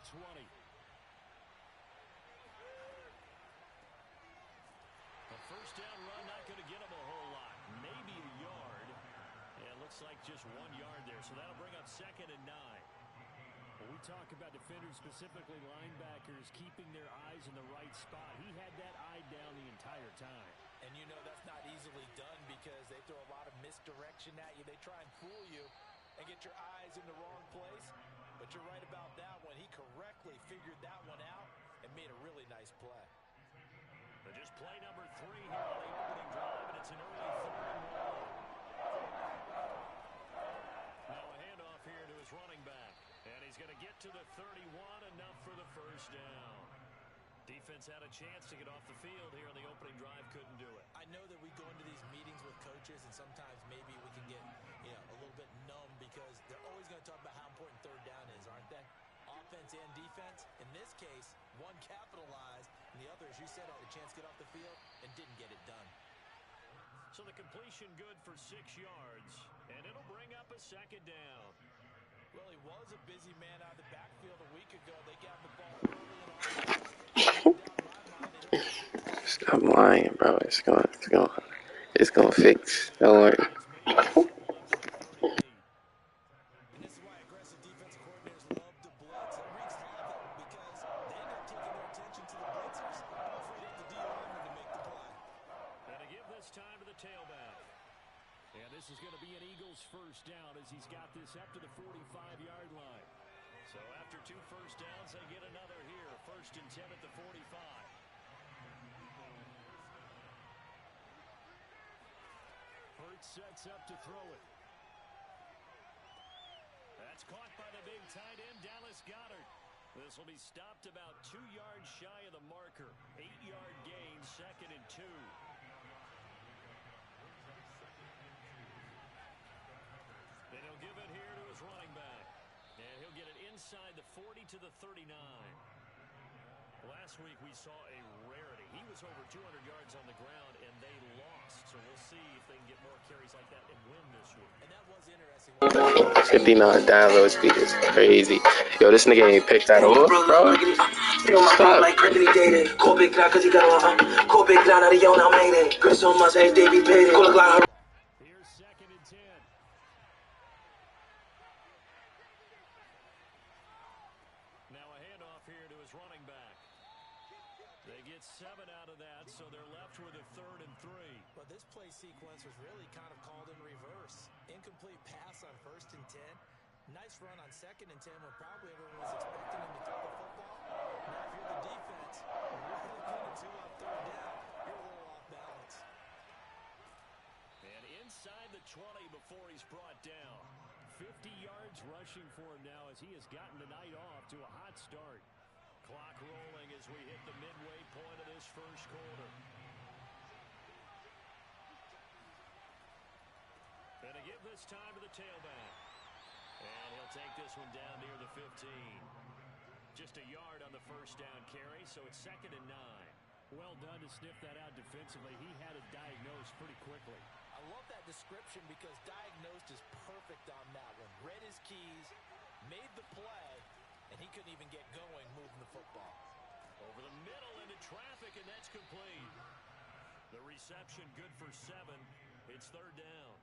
20. A first down run, not going to get him a whole lot. Maybe a yard. Yeah, it looks like just 1 yard there. So that'll bring up 2nd and 9. When we talk about defenders, specifically linebackers, keeping their eyes in the right spot, he had that eye down the entire time. And you know that's not easily done because they throw a lot of misdirection at you. They try and fool you and get your eyes in the wrong place. But you're right about that one. He correctly figured that one out and made a really nice play. So just play number 3 here on the opening drive, and it's an early 3rd and 1. Now a handoff here to his running back. And he's going to get to the 31, enough for the first down. Defense had a chance to get off the field here on the opening drive, couldn't do it. I know that we go into these meetings with coaches, and sometimes maybe we can get a little bit numb because they're always going to talk about how important 3rd down is, aren't they? Offense and defense. In this case, one capitalized, and the other, as you said, had a chance to get off the field and didn't get it done. So the completion good for 6 yards, and it'll bring up a 2nd down. Well, he was a busy man out of the backfield a week ago. They got the ball early and often. Stop lying, bro. It's gonna fix. Don't worry. And this is why aggressive defensive coordinators love to blitz. It wreaks havoc because they end up taking their attention to the blitzers and freeing up the D lineman to make the play. And to give this time to the tailback. And this is going to be an Eagles first down as he's got this up to the 45-yard line. So after 2 first downs, they get another here. 1st and 10 at the 45. Hurts sets up to throw it. That's caught by the big tight end, Dallas Goedert. This will be stopped about 2 yards shy of the marker. 8-yard gain, 2nd and 2. And he'll give it here to his running back. And he'll get it inside the 40 to the 39. Last week we saw a rarity. He was over 200 yards on the ground, and they lost. So we'll see if they can get more carries like that and win this week. And that was interesting. 59 download speed is crazy. Yo, this nigga ain't picked that up, bro. Stop. Like Anthony dated. Call Big Cloud cause he got call Big Cloud out of Yon, I made it. Girl so much, hey, Davey paid it. Go look like her. Here's 2nd and 10. Now a handoff here to his running back. They get 7 out of that, so they're left with a 3rd and 3. But this play sequence was really kind of called in reverse. Incomplete pass on 1st and 10. Nice run on 2nd and 10 when probably everyone was expecting him to throw the football. Now if you're the defense, really good at 2 on 3rd down. You're a little off balance. And inside the 20 before he's brought down. 50 yards rushing for him now as he has gotten the night off to a hot start. Clock rolling as we hit the midway point of this first quarter. And to give this time to the tailback. And he'll take this one down near the 15. Just a yard on the first down carry, so it's 2nd and 9. Well done to sniff that out defensively. He had it diagnosed pretty quickly. I love that description because diagnosed is perfect on that one. Read his keys, made the play, and he couldn't even get going moving the football. Over the middle into traffic, and that's complete. The reception good for 7. It's 3rd down.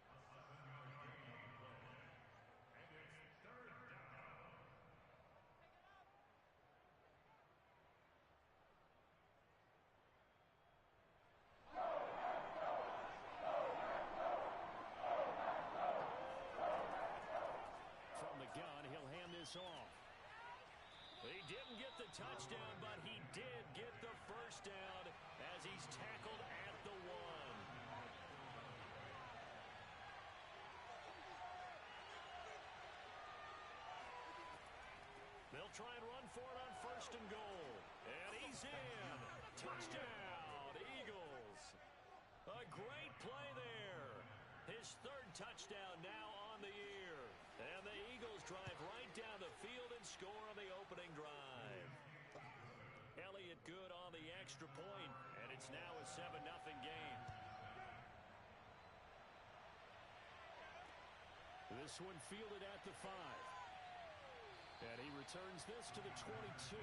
From the gun, he'll hand this off. He didn't get the touchdown, but he did get the first down as he's tackled at the 1. They'll try and run for it on 1st and goal. And he's in. Touchdown, Eagles. A great play there. His 3rd touchdown now on the year. And the Eagles drive right down the field and score on the opening drive. Elliott good on the extra point, and it's now a 7-0 game. This one fielded at the 5. And he returns this to the 22.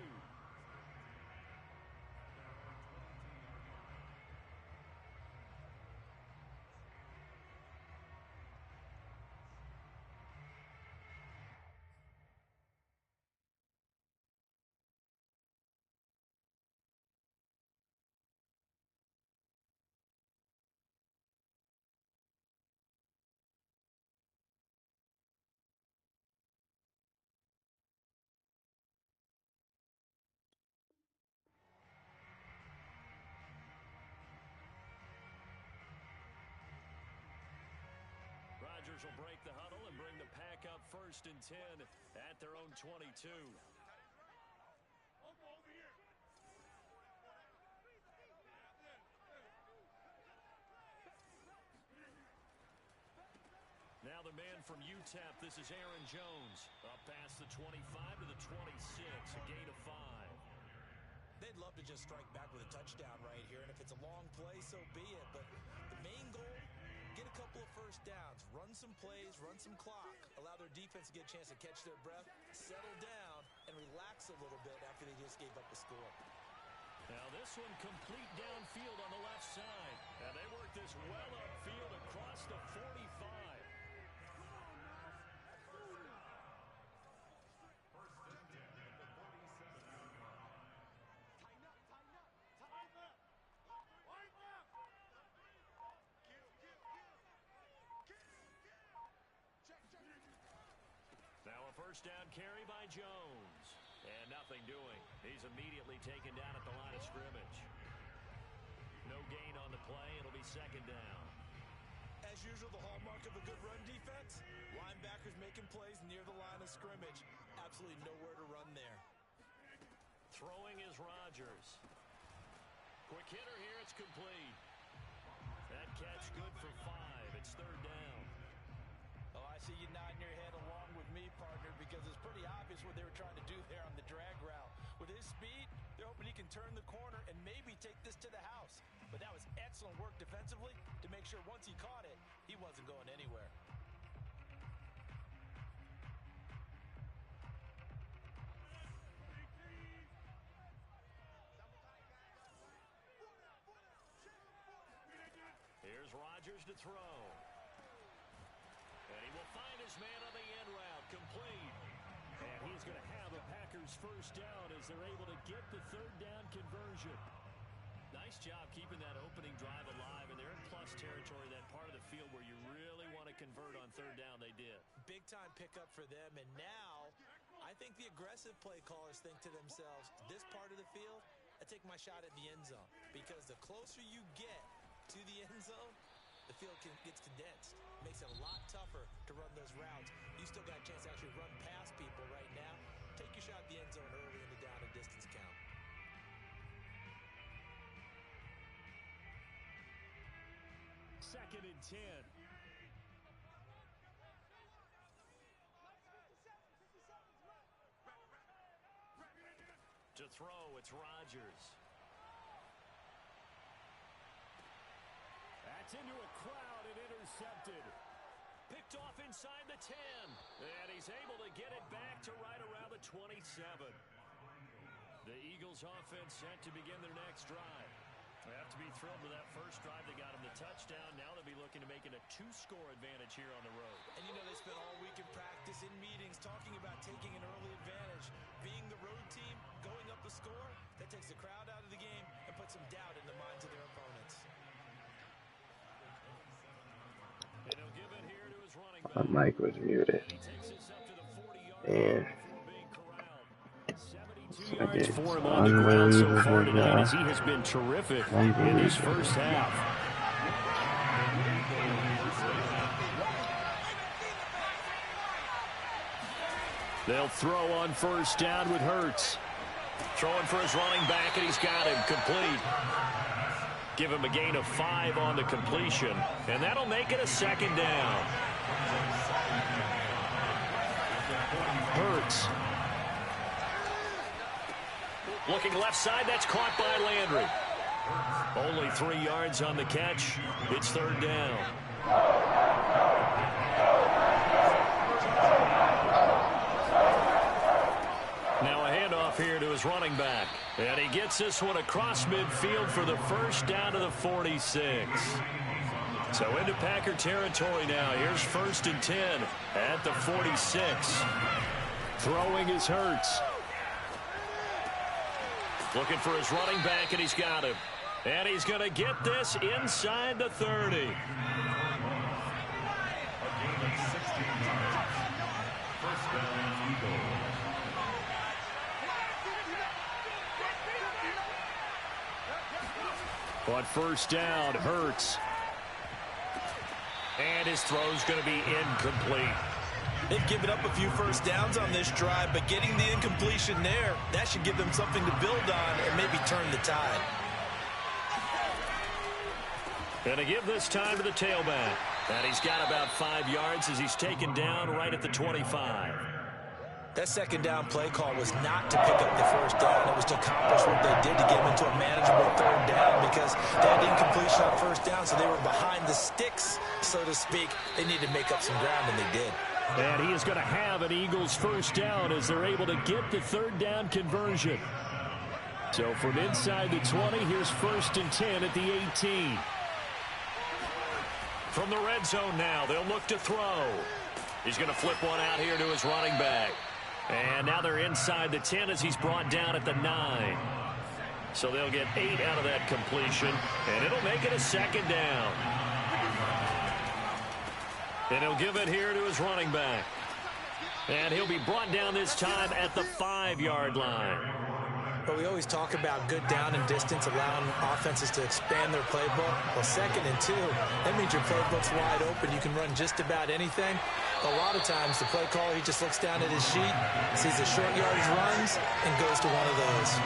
Rodgers will break the huddle and bring the pack up 1st and 10 at their own 22. Now the man from UTEP, this is Aaron Jones. Up past the 25 to the 26, a gain of 5. They'd love to just strike back with a touchdown right here, and if it's a long play, so be it. But the main goal, get a couple of first downs, run some plays, run some clock, allow their defense to get a chance to catch their breath, settle down, and relax a little bit after they just gave up the score. Now this one complete downfield on the left side. And they work this well upfield across the 45. Now a first down carry by Jones. And nothing doing. He's immediately taken down at the line of scrimmage. No gain on the play. It'll be 2nd down. As usual, the hallmark of a good run defense, linebackers making plays near the line of scrimmage. Absolutely nowhere to run there. Throwing is Rodgers. Quick hitter here. It's complete. That catch good for 5. It's 3rd down. Oh, I see you nodding your head along with me, partner, because it's pretty obvious what they were trying to do there on the drag route. With his speed, they're hoping he can turn the corner and maybe take this to the house. But that was excellent work defensively to make sure once he caught it, he wasn't going anywhere. Here's Rodgers to throw. And he will find his man on the end route, complete. And he's going to have a Packers first down as they're able to get the 3rd down conversion. Nice job keeping that opening drive alive, and they're in plus territory, that part of the field where you really want to convert on 3rd down. They did. Big time pickup for them, and now I think the aggressive play callers think to themselves, this part of the field, I take my shot at the end zone, because the closer you get to the end zone, the field gets condensed. Makes it a lot tougher to run those routes. You still got a chance to actually run past people right now. Take your shot at the end zone early in the down and distance count. Second and 10. To throw, it's Rodgers. That's into a crowd and intercepted. Picked off inside the 10. And he's able to get it back to right around the 27. The Eagles offense set to begin their next drive. They have to be thrilled with that first drive. They got him the touchdown. Now they'll be looking to make it a 2-score advantage here on the road. And you know, they spent all week in practice, in meetings, talking about taking an early advantage. Being the road team, going up a score, that takes the crowd out of the game and puts some doubt in the minds of their opponents. And he'll give it here to his running back. My mic was muted. And he takes this up to the 40-yard And line before being corralled. 72 yards for him on the ground so far tonight, as he has been terrific in his first half. They'll throw on first down with Hurts. Throwing for his running back, and he's got him complete. Give him a gain of 5 on the completion, and that'll make it a 2nd down. Hurts. Looking left side, that's caught by Landry. Only 3 yards on the catch. It's 3rd down. Now a handoff here to his running back. And he gets this one across midfield for the first down to the 46. So into Packer territory now. Here's 1st and 10 at the 46. Throwing is Hurts. Looking for his running back, and he's got him. And he's going to get this inside the 30. On 1st down, Hurts. And his throw's going to be incomplete. They've given up a few first downs on this drive, but getting the incompletion there, that should give them something to build on and maybe turn the tide. Going to give this time to the tailback. And he's got about 5 yards as he's taken down right at the 25. That 2nd down play call was not to pick up the 1st down. It was to accomplish what they did to get them into a manageable 3rd down because they had incompletion on 1st down, so they were behind the sticks, so to speak. They needed to make up some ground, and they did. And he is going to have an Eagles 1st down as they're able to get the 3rd down conversion. So from inside the 20, here's 1st and 10 at the 18. From the red zone now, they'll look to throw. He's going to flip one out here to his running back. And now they're inside the 10 as he's brought down at the 9. So they'll get 8 out of that completion, and it'll make it a 2nd down. And he'll give it here to his running back. And he'll be brought down this time at the 5-yard line. But we always talk about good down and distance, allowing offenses to expand their playbook. Well, 2nd and 2, that means your playbook's wide open. You can run just about anything. A lot of times, the play caller, he just looks down at his sheet, sees the short yardage runs, and goes to one of those.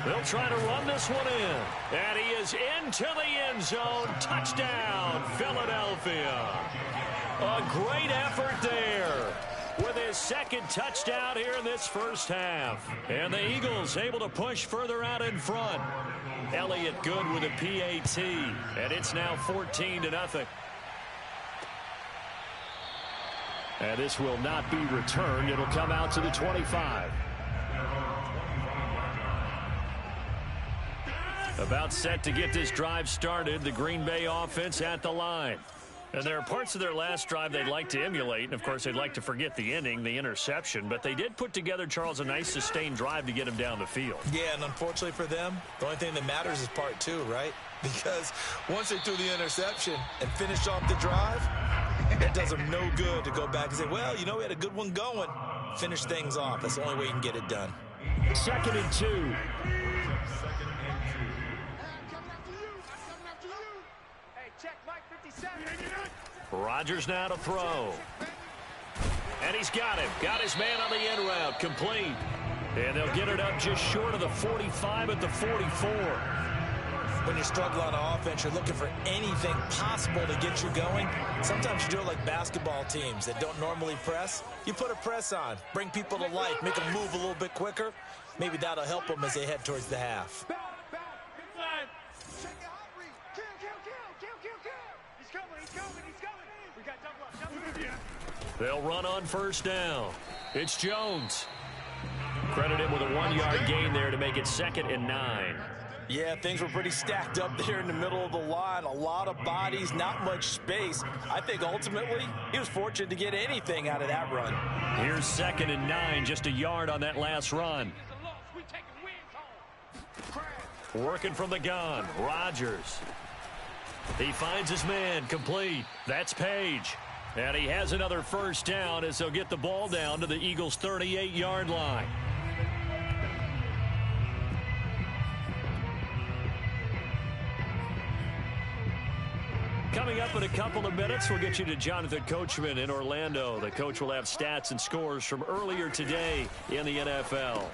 They'll try to run this one in. And he is into the end zone. Touchdown, Philadelphia. A great effort there with his 2nd touchdown here in this 1st half. And the Eagles able to push further out in front. Elliott good with a PAT. And it's now 14-0. And this will not be returned. It'll come out to the 25. About set to get this drive started. The Green Bay offense at the line. And there are parts of their last drive they'd like to emulate. And, of course, they'd like to forget the ending, the interception. But they did put together, Charles, a nice sustained drive to get him down the field. Yeah, and unfortunately for them, the only thing that matters is part 2, right? Because once they threw the interception and finished off the drive, it does them no good to go back and say, well, you know, we had a good one going. Finish things off. That's the only way you can get it done. 2nd and 2. Rodgers now to throw. And he's got him. Got his man on the end route. Complete. And they'll get it up just short of the 45 at the 44. When you struggle on offense, you're looking for anything possible to get you going. Sometimes you do it like basketball teams that don't normally press. You put a press on, bring people to life, make them move a little bit quicker. Maybe that'll help them as they head towards the half. They'll run on 1st down. It's Jones. Credit him with a 1-yard gain there to make it 2nd and 9. Yeah, things were pretty stacked up there in the middle of the line. A lot of bodies, not much space. I think ultimately he was fortunate to get anything out of that run. Here's 2nd and 9, just a yard on that last run. Working from the gun, Rodgers. He finds his man, complete. That's Page. And he has another 1st down as they'll get the ball down to the Eagles' 38-yard line. Coming up in a couple of minutes, we'll get you to Jonathan Coachman in Orlando. The coach will have stats and scores from earlier today in the NFL.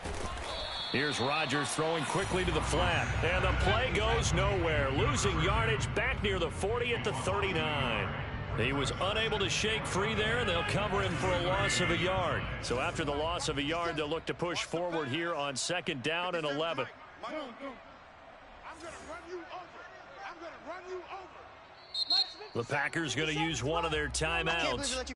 Here's Rodgers throwing quickly to the flat. And the play goes nowhere. Losing yardage back near the 40 at the 39. He was unable to shake free there, and they'll cover him for a loss of a yard. So after the loss of a yard, they'll look to push forward here on 2nd down and 11. The Packers going to use one of their timeouts.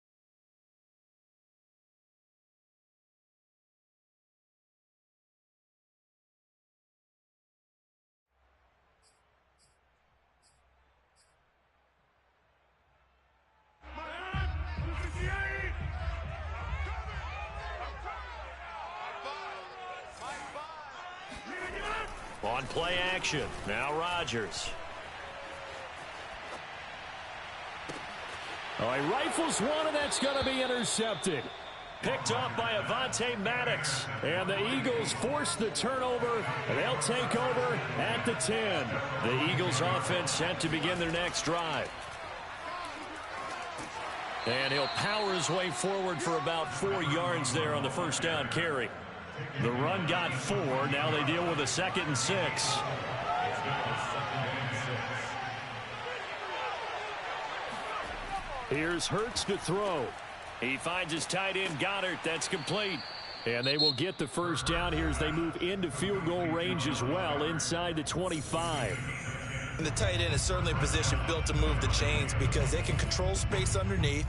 On play action, now Rodgers. Oh, he rifles one, and that's going to be intercepted. Picked off by Avonte Maddox. And the Eagles force the turnover. And they'll take over at the 10. The Eagles offense set to begin their next drive. And he'll power his way forward for about 4 yards there on the first down carry. The run got 4. Now they deal with a 2nd and 6. Here's Hurts to throw. He finds his tight end Goddard. That's complete. And they will get the first down here as they move into field goal range as well inside the 25. And the tight end is certainly a position built to move the chains because they can control space underneath.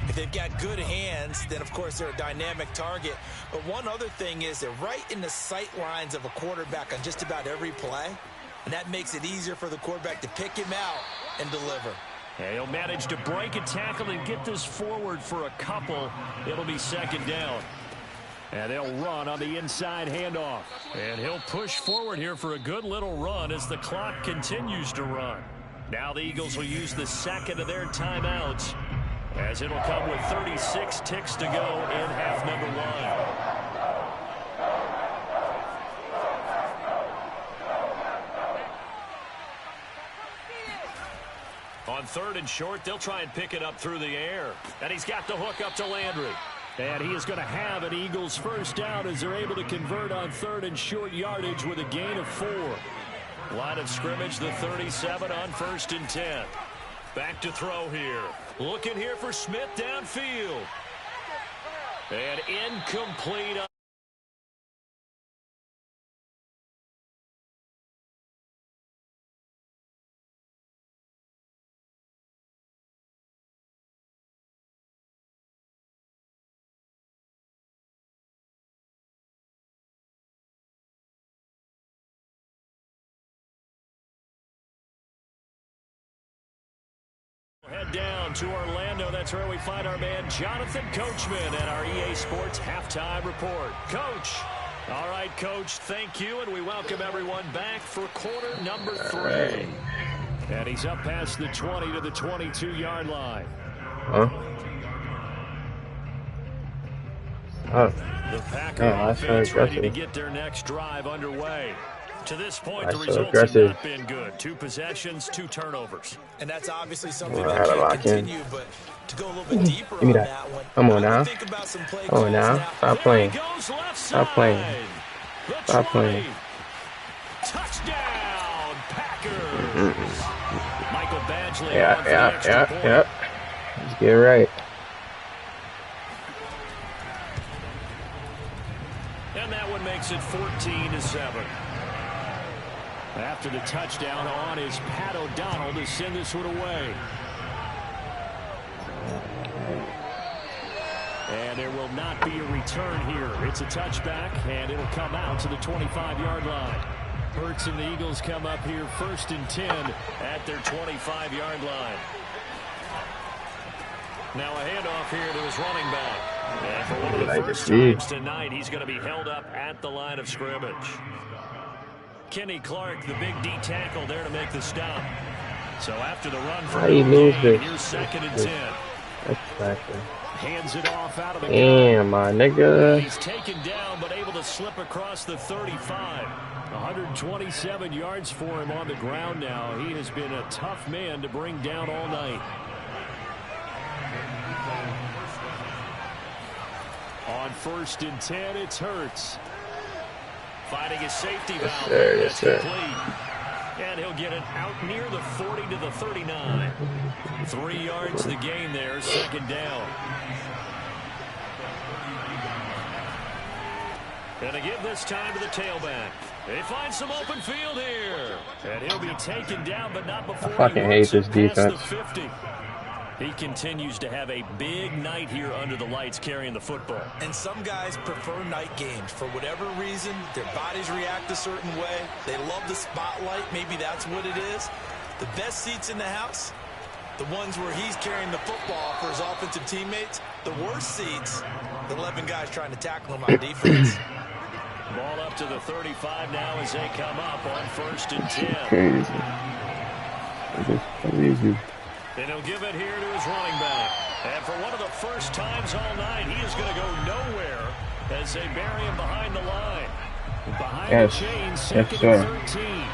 If they've got good hands, then, of course, they're a dynamic target. But one other thing is they're right in the sight lines of a quarterback on just about every play. And that makes it easier for the quarterback to pick him out and deliver. And he'll manage to break a tackle and get this forward for a couple. It'll be 2nd down. And they'll run on the inside handoff. And he'll push forward here for a good little run as the clock continues to run. Now the Eagles will use the 2nd of their timeouts as it'll come with 36 ticks to go in half number 1. On 3rd and short, they'll try and pick it up through the air. And he's got the hook up to Landry. And he is going to have an Eagles first down as they're able to convert on 3rd and short yardage with a gain of 4. Line of scrimmage, the 37 on 1st and 10. Back to throw here. Looking here for Smith downfield. And incomplete. Head down to Orlando. That's where we find our man Jonathan Coachman at our EA Sports Halftime Report. Coach. All right, Coach, thank you, and we welcome everyone back for quarter number 3. And he's up past the 20 to the 22-yard line. Huh? Oh. The Packer offense ready to get their next drive underway. To this point, the results have not been good. 2 possessions, 2 turnovers. And that's obviously something that can continue, but to go a little bit deeper on that one, come on now. Think about some play Come on now. Stop playing. Stop playing. Stop playing. Touchdown, Packers. Michael Badgley on for the extra point. Yep. Let's get it right. And that one makes it 14-7. After the touchdown on is Pat O'Donnell to send this one away. And there will not be a return here. It's a touchback, and it'll come out to the 25-yard line. Hurts and the Eagles come up here 1st and 10 at their 25-yard line. Now a handoff here to his running back. And for one of the first times tonight, he's going to be held up at the line of scrimmage. Kenny Clark, the big D tackle there to make the stop. So after the run for here's 2nd and 10. Exactly. Hands it off out of the damn, my nigga. He's taken down but able to slip across the 35. 127 yards for him on the ground now. He has been a tough man to bring down all night. On 1st and 10, it's Hurts. Finding his safety valve. Yes, sir. And he'll get it out near the 40 to the 39. 3 yards the gain there, 2nd down. And to give this time to the tailback. They find some open field here. And he'll be taken down, but not before I fucking hate this defense. The 50. He continues to have a big night here under the lights carrying the football. And some guys prefer night games. For whatever reason, their bodies react a certain way. They love the spotlight. Maybe that's what it is. The best seats in the house, the ones where he's carrying the football for his offensive teammates. The worst seats, the 11 guys trying to tackle him on defense. Ball up to the 35 now as they come up on 1st and 10. Crazy. It's crazy. And he'll give it here to his running back. And for one of the first times all night, he is going to go nowhere as they bury him behind the line. Behind the chains, 2nd and 13.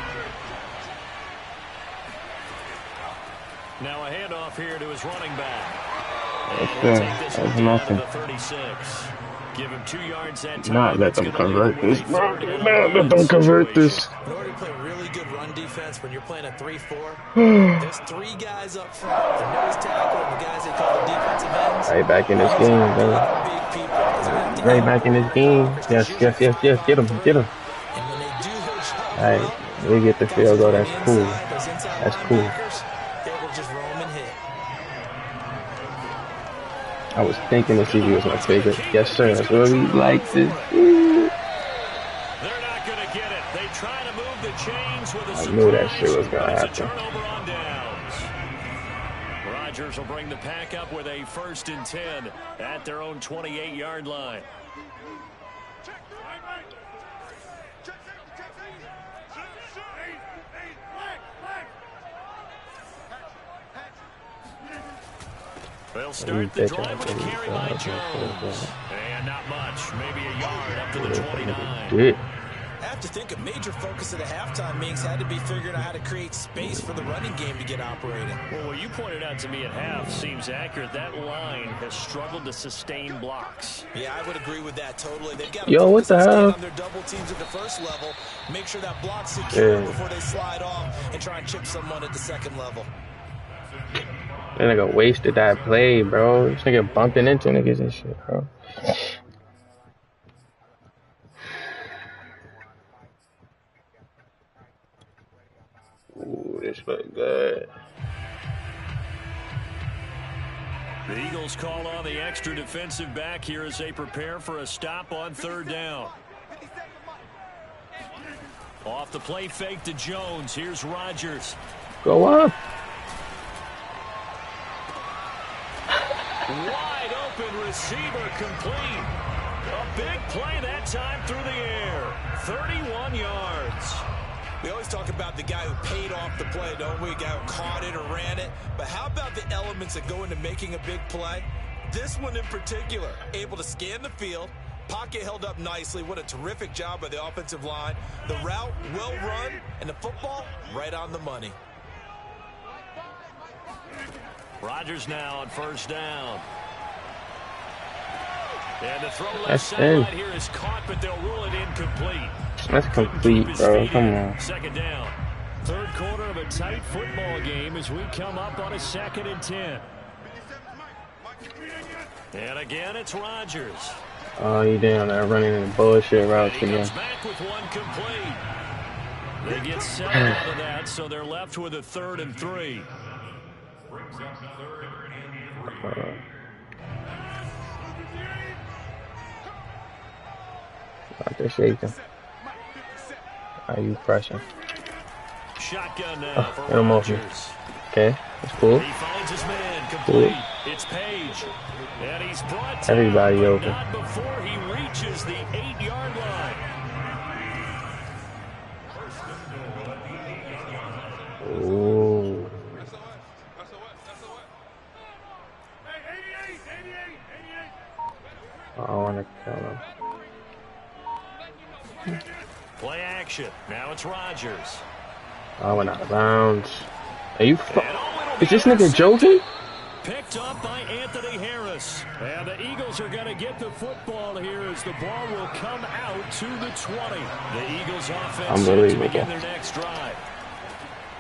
Now a handoff here to his running back. And he'll take this one down to the 36. Give him 2 yards that time. Not let them convert this. Not let them convert this. In order to play really good run defense when you're playing a 3-4, there's 3 guys up front. The nose tackle and the guys they call the defensive ends. Right back in this game, bro. Right back in this game. Yes. Get him. And when they do their job, Alright, we get the field goal. That's cool. That's cool. They will just roam and hit. I was thinking the CV was my favorite. Yes, sir. That's what we like to do. They're not going to get it. They try to move the chains with a surprise. I knew that shit was going to happen. Turnover on downs. Rodgers will bring the pack up with a 1st and 10 at their own 28-yard line. They'll start the drive with a carry by Jones. And not much. Maybe a yard up to the 29. I have to think a major focus of the halftime meetings had to be figuring out how to create space for the running game to get operating. Well, what you pointed out to me at half seems accurate. That line has struggled to sustain blocks. Yeah, I would agree with that totally. They've got to what the hell? on their double teams at the first level, make sure that block's secure before they slide off and try and chip someone at the second level. That nigga wasted that play, bro. This nigga bumping into niggas and shit, bro. Ooh, this look good. The Eagles call on the extra defensive back here as they prepare for a stop on 3rd down. Off the play fake to Jones. Here's Rodgers. Go up. Wide open receiver complete. A big play that time through the air. 31 yards. We always talk about the guy who paid off the play, don't we? A guy who caught it or ran it. But how about the elements that go into making a big play? This one in particular, able to scan the field, pocket held up nicely. What a terrific job by the offensive line. The route well run, and the football right on the money. Rodgers now on 1st down. And the throw left sideline here is caught, but they'll rule it incomplete. That's complete, bro. Come on. 2nd down. 3rd quarter of a tight football game as we come up on a 2nd and 10. And again, it's Rodgers. Oh, you down there running in the bullshit routes again. He again. comes back with one complete. They get 7 out of that, so they're left with a 3rd and 3. Like they're shaking. Are you pressing? Shotgun now for get him off me. Okay, that's cool. He finds his man complete. It's Page. And he's brought down, everybody open. Not before he reaches the 8-yard line. Ooh. I want to kill him. Play action. Now it's Rodgers. I went out of bounds. Are you is this nigga joking? Picked up by Anthony Harris. And the Eagles are going to get the football here as the ball will come out to the 20. The Eagles offense to begin their next drive.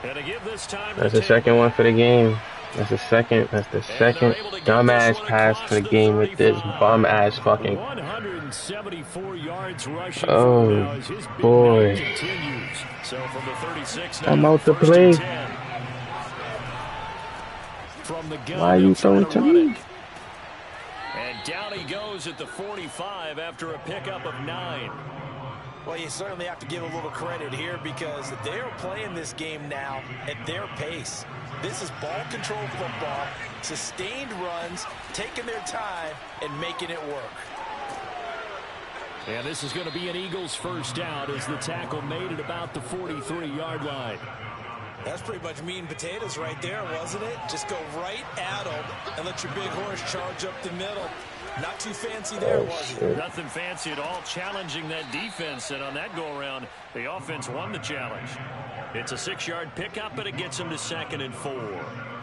And to give this time That's the second one for the game. That's the second dumbass pass for the game with this bum ass fucking. 174 yards rushing. Oh boy. So from the 36 I'm out to play. From the gun, why are you throwing to me? And down he goes at the 45 after a pickup of 9. Well, you certainly have to give a little credit here because they're playing this game now at their pace. This is ball control football, sustained runs, taking their time, and making it work. And this is going to be an Eagles first down as the tackle made at about the 43-yard line. That's pretty much meat and potatoes right there, wasn't it? Just go right at them and let your big horse charge up the middle. Not too fancy there, was it? Nothing fancy at all, challenging that defense. And on that go-around, the offense won the challenge. It's a 6-yard pickup, but it gets them to 2nd and 4.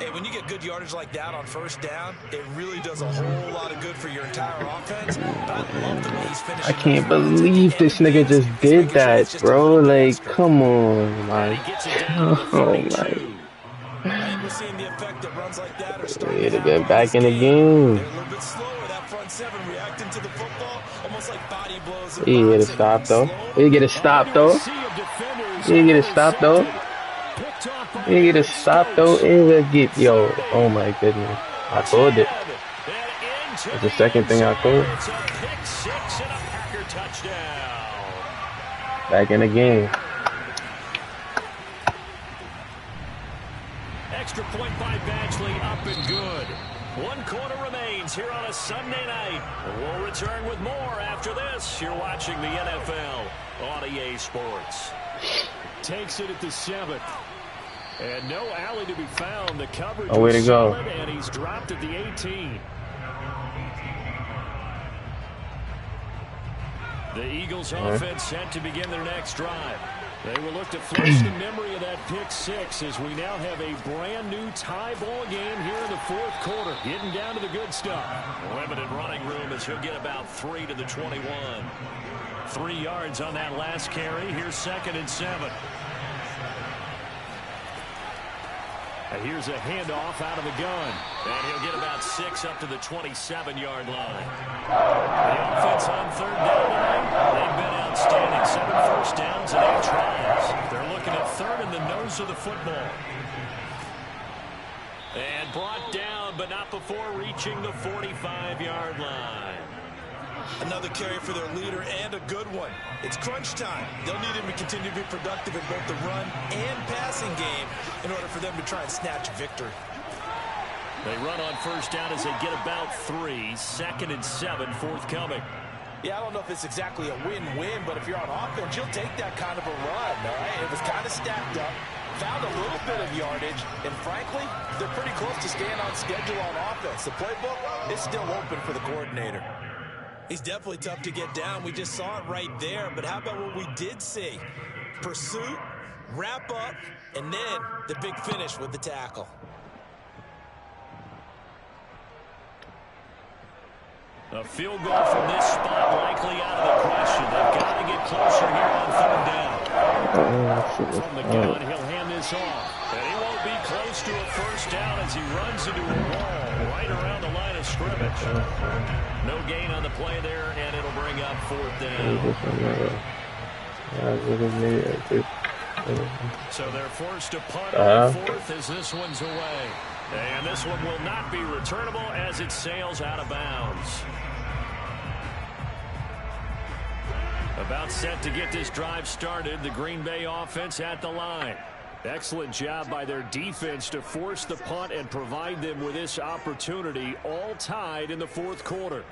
Hey, when you get good yardage like that on first down, it really does a whole lot of good for your entire offense. But I love the way he's finishing. I can't believe this nigga just did that, bro. Like, come on, man. Oh, my. We're seeing the effect that runs like that are starting He'd to have been happen back in the They're game. a little bit slower, that front seven reacting to the football, almost like body blows. He get a stop, though. He get a stop, though. He get a stop, though. He get a stop, though. And get, yo, oh my goodness. I called it. That's the second thing I called. Back in the game. Extra point by Badgley, up and good. 1 quarter remains here on a Sunday night. We'll return with more after this. You're watching the NFL on EA Sports. Takes it at the 7th. And no alley to be found. The coverage way to go. And he's dropped at the 18. The Eagles offense set to begin their next drive. They will look to flush the memory of that pick 6 as we now have a brand new tie ball game here in the 4th quarter. Getting down to the good stuff. Limited running room as he'll get about 3 to the 21. 3 yards on that last carry. Here's 2nd and 7. And here's a handoff out of the gun. And he'll get about 6 up to the 27-yard line. The offense on 3rd down line, they've been outstanding. 7 first downs and 8 tries. They're looking at 3rd in the nose of the football. And brought down, but not before reaching the 45-yard line. Another carry for their leader and a good one. It's crunch time. They'll need him to continue to be productive in both the run and passing game in order for them to try and snatch victory. They run on first down as they get about 3. 2nd and 7 forthcoming. Yeah, I don't know if it's exactly a win-win, but if you're on offense, you'll take that kind of a run, all right? It was kind of stacked up, found a little bit of yardage, and frankly, they're pretty close to staying on schedule on offense. The playbook is still open for the coordinator. He's definitely tough to get down. We just saw it right there. But how about what we did see? Pursuit, wrap up, and then the big finish with the tackle. A field goal from this spot likely out of the question. They've got to get closer here on 3rd down. From the gun, he'll hand this off. And he won't be close to a first down as he runs into a wall right around the line of scrimmage. No gain on the play there, and it'll bring up 4th down. So they're forced to punt on 4th as this one's away. And this one will not be returnable as it sails out of bounds. About set to get this drive started, the Green Bay offense at the line. Excellent job by their defense to force the punt and provide them with this opportunity, all tied in the 4th quarter.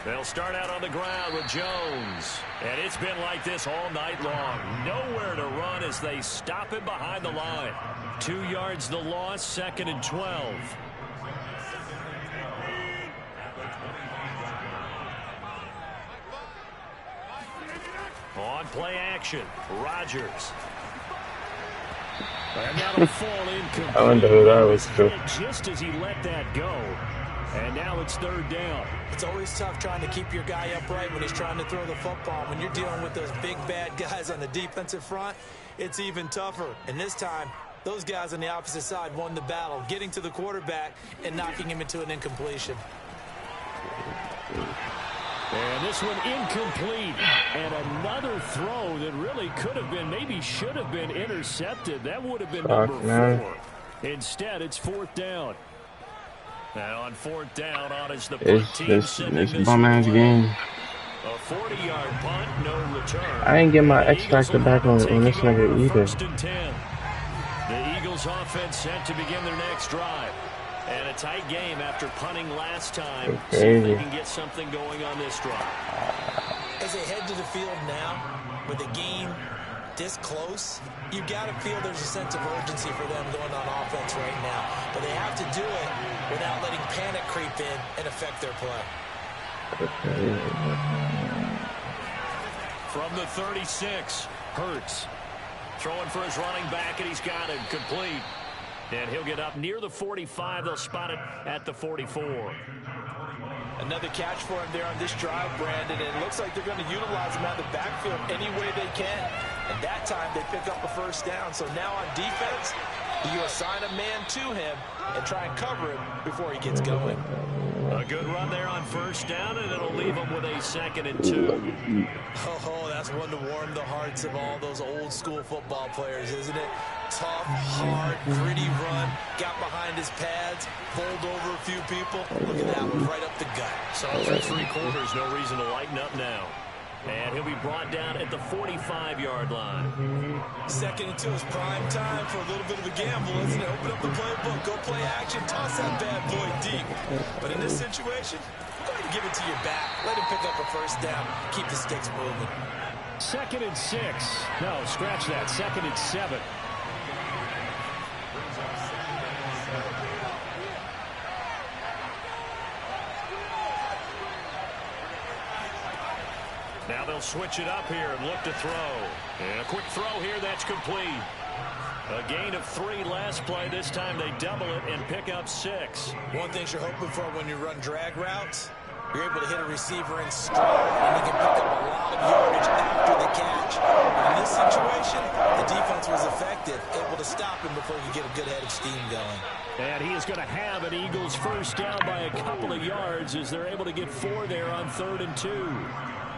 They'll start out on the ground with Jones. And it's been like this all night long. Nowhere to run as they stop him behind the line. 2 yards the loss, 2nd and 12. On play action, Rodgers. And that'll fall incomplete. I wonder who that was to. Just as he let that go. And now it's 3rd down. It's always tough trying to keep your guy upright when he's trying to throw the football. When you're dealing with those big, bad guys on the defensive front, it's even tougher. And this time, those guys on the opposite side won the battle, getting to the quarterback and knocking him into an incompletion. And this one incomplete. And another throw that really could have been, maybe should have been intercepted. That would have been number 4. Instead, it's 4th down. And on 4th down, on is the punt team. This bum-ass game. A 40-yard punt, no return. I ain't get my X Factor back on this nigga either. The Eagles Eagles offense set to begin their next drive. And a tight game after punting last time. See if they can get something going on this drive. As they head to the field now, with the game this close, you got to feel there's a sense of urgency for them going on offense right now. But they have to do it without letting panic creep in and affect their play. From the 36, Hurts throwing for his running back, and he's got it complete. And he'll get up near the 45. They'll spot it at the 44. Another catch for him there on this drive, Brandon. And it looks like they're going to utilize him out of the backfield any way they can. And that time they pick up a first down. So now on defense, you assign a man to him and try and cover him before he gets going. A good run there on first down, and it'll leave him with a 2nd and 2. Oh, that's one to warm the hearts of all those old school football players, isn't it? Tough, hard, gritty run, got behind his pads, bowled over a few people. Look at that one, right up the gut. So through 3 quarters, no reason to lighten up now. And he'll be brought down at the 45-yard line. 2nd and 2 is prime time for a little bit of a gamble, isn't it? Open up the playbook, go play action, toss that bad boy deep. But in this situation, go ahead and give it to your back. Let him pick up a first down. Keep the sticks moving. 2nd and 6. No, scratch that. 2nd and 7. Now they'll switch it up here and look to throw. And a quick throw here, that's complete. A gain of 3 last play. This time they double it and pick up 6. One thing you're hoping for when you run drag routes, you're able to hit a receiver in stride, and he can pick up a lot of yardage after the catch. In this situation, the defense was effective, able to stop him before he could get a good head of steam going. And he is going to have an Eagles first down by a couple of yards as they're able to get 4 there on 3rd and 2.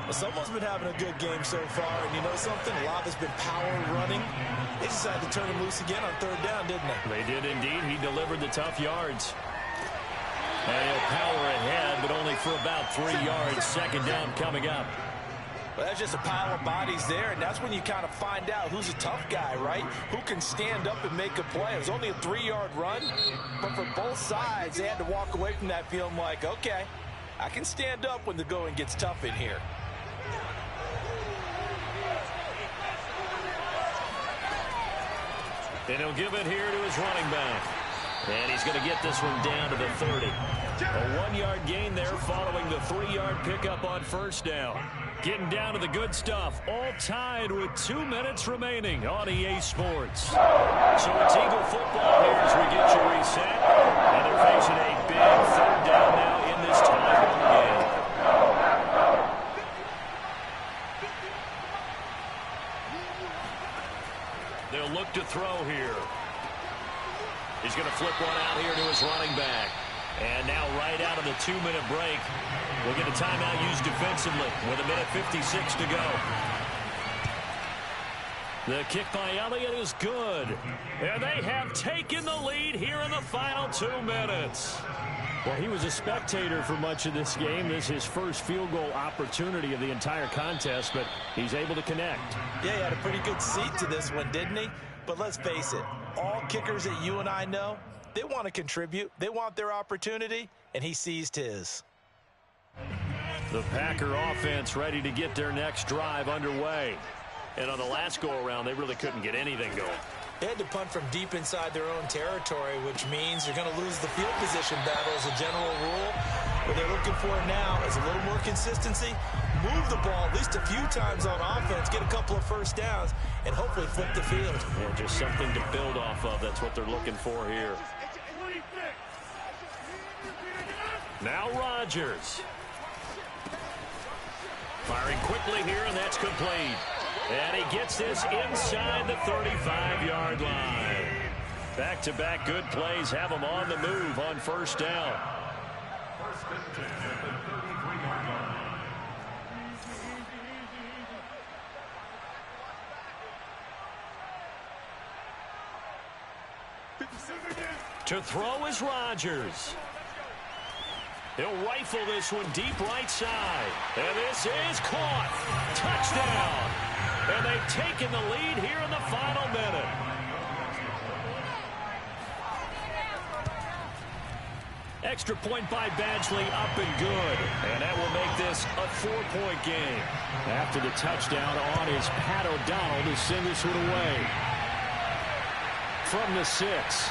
Well, someone's been having a good game so far, and you know something? A lot has been power running. They decided to turn him loose again on 3rd down, didn't they? They did indeed. He delivered the tough yards. And he'll power ahead, but only for about 3 yards. 2nd down coming up. Well, that's just a pile of bodies there, and that's when you kind of find out who's a tough guy, right? Who can stand up and make a play. It was only a 3-yard run, but for both sides, they had to walk away from that feeling like, okay, I can stand up when the going gets tough in here. And he'll give it here to his running back. And he's going to get this one down to the 30. A 1-yard gain there following the 3-yard pickup on first down. Getting down to the good stuff. All tied with 2 minutes remaining on EA Sports. So it's Eagle football here as we get you reset. And they're facing a big 3rd down now in this tie-ball game. They'll look to throw here. He's going to flip one out here to his running back. And now right out of the 2-minute break, we'll get a timeout used defensively with 1:56 to go. The kick by Elliott is good. And they have taken the lead here in the final 2 minutes. Well, he was a spectator for much of this game. This is his first field goal opportunity of the entire contest, but he's able to connect. Yeah, he had a pretty good seat to this one, didn't he? But let's face it, all kickers that you and I know, they want to contribute. They want their opportunity, and he seized his. The Packer offense ready to get their next drive underway. And on the last go-around, they really couldn't get anything going. They had to punt from deep inside their own territory, which means you're going to lose the field position battle as a general rule. What they're looking for now is a little more consistency, move the ball at least a few times on offense, get a couple of first downs, and hopefully flip the field. Yeah, just something to build off of. That's what they're looking for here. Now Rodgers. Firing quickly here, and that's complete. And he gets this inside the 35-yard line. Back-to-back good plays have him on the move on first down. To throw is Rodgers. He'll rifle this one deep right side. And this is caught. Touchdown. And they've taken the lead here in the final minute. Extra point by Badgley, up and good. And that will make this a 4-point game. After the touchdown on is Pat O'Donnell to send this one away. From the 6.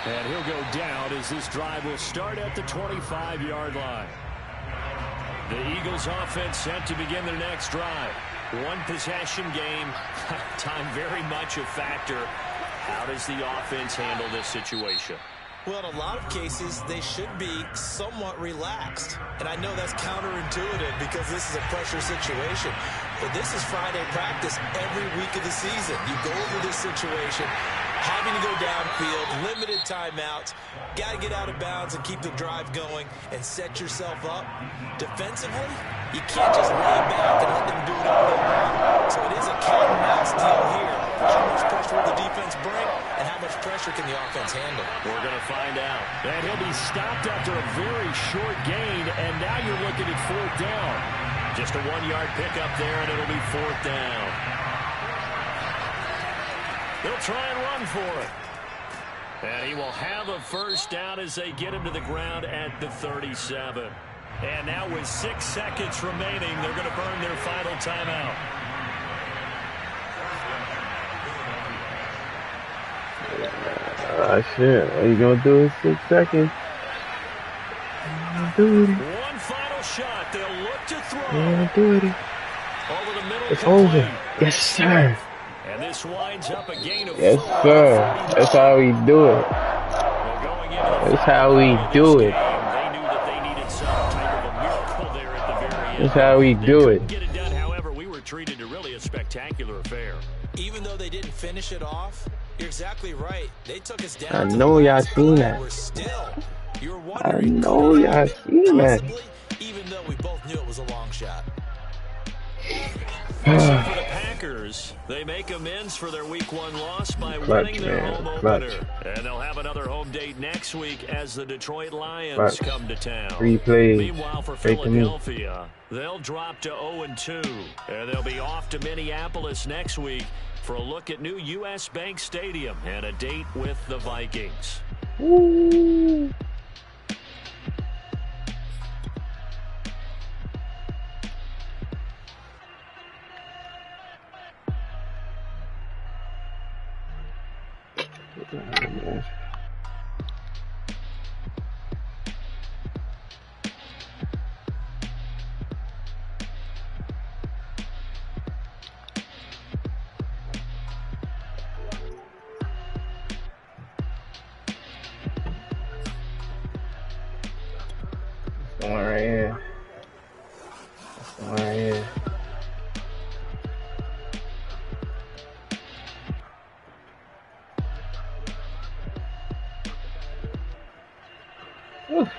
And he'll go down as this drive will start at the 25-yard line. The Eagles offense set to begin their next drive. One possession game. Time very much a factor. How does the offense handle this situation? Well, in a lot of cases, they should be somewhat relaxed. And I know that's counterintuitive because this is a pressure situation. But this is Friday practice every week of the season. You go over this situation, having to go downfield, limited timeouts, got to get out of bounds and keep the drive going and set yourself up. Defensively, you can't just lay back and let them do it all day long. So it is a cat and mouse deal here. How much pressure will the defense bring, and how much pressure can the offense handle? We're going to find out. And he'll be stopped after a very short gain, and now you're looking at 4th down. Just a 1-yard pickup there, and it'll be 4th down. They'll try and run for it. And he will have a 1st down as they get him to the ground at the 37. And now with 6 seconds remaining, they're going to burn their final timeout. Shit. All you gonna do is 6 seconds. Do it. One final shot. They'll look to throw. Do it. Over the middle. It's over. Yes, sir. And this winds up a gain of 4. Yes, sir. That's how we do it. That's how we do it. They knew that they needed some type of a miracle there at the very end. That's how we do it. Get it done. However, we were treated to really a spectacular affair. Even though they didn't finish it off, you're exactly right. They took us down. I know y'all seen that. I know y'all seen that. Even though we both knew it was a long shot. So for the Packers, they make amends for their Week 1 loss by winning their home opener. And they'll have another home date next week as the Detroit Lions come to town. Meanwhile, for Philadelphia, they'll drop to 0-2. And they'll be off to Minneapolis next week for a look at new U.S. Bank Stadium and a date with the Vikings. Woo. One right here. One right here. Oof.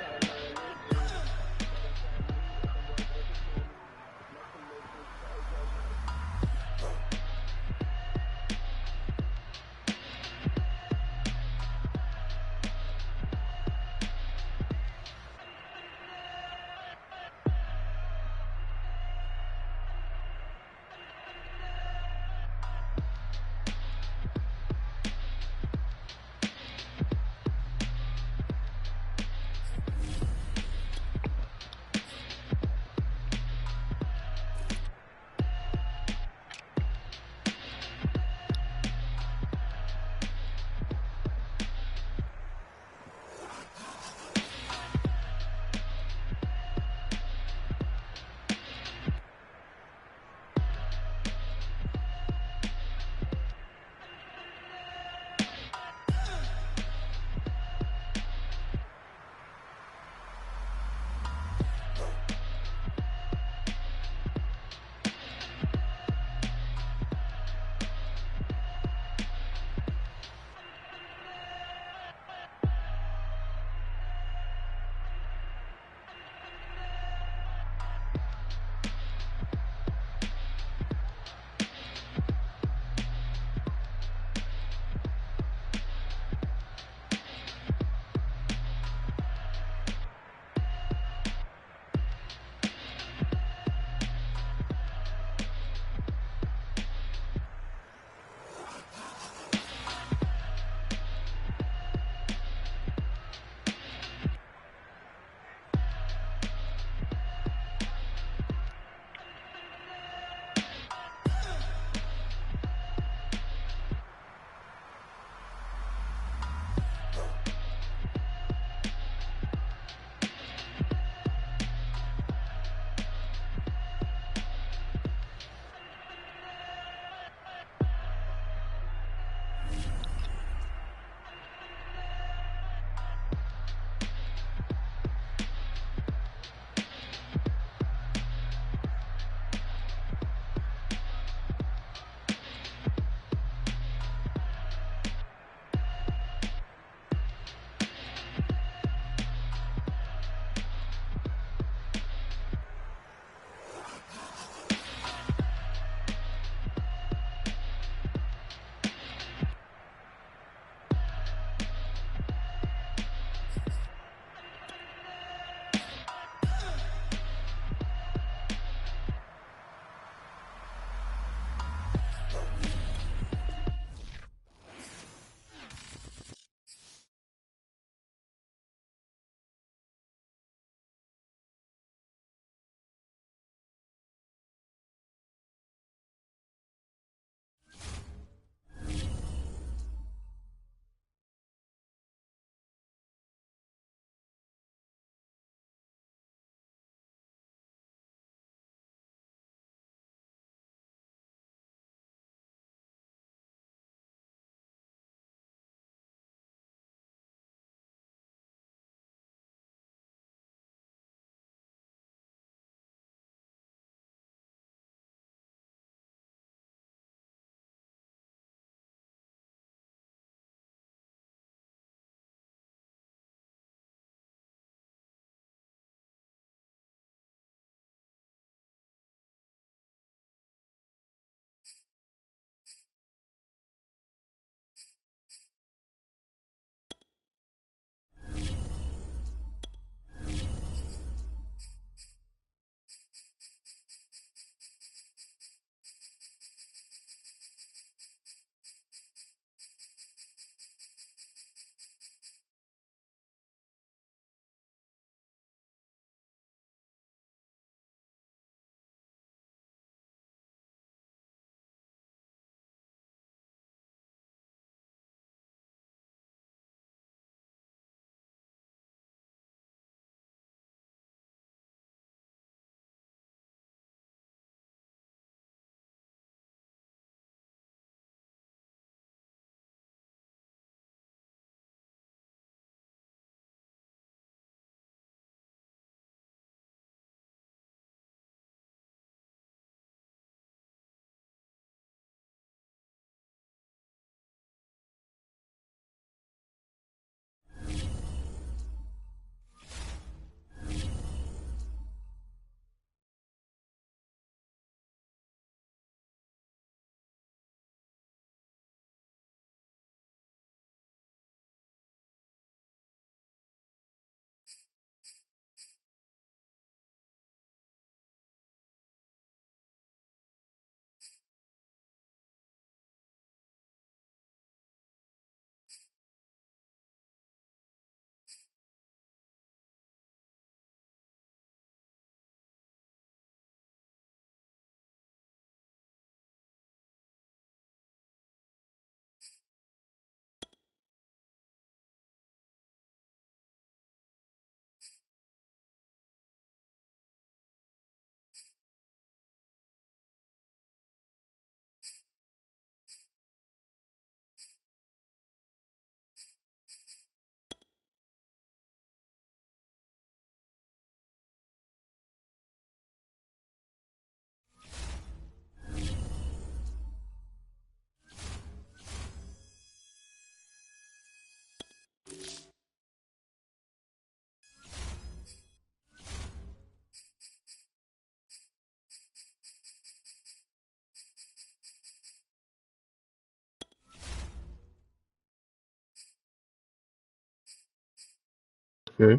Hmm?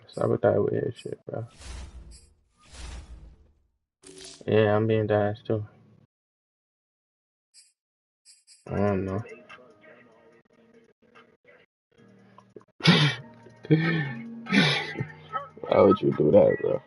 Stop with that weird shit, bro. Yeah, I'm being dashed too. I don't know. Why would you do that, bro?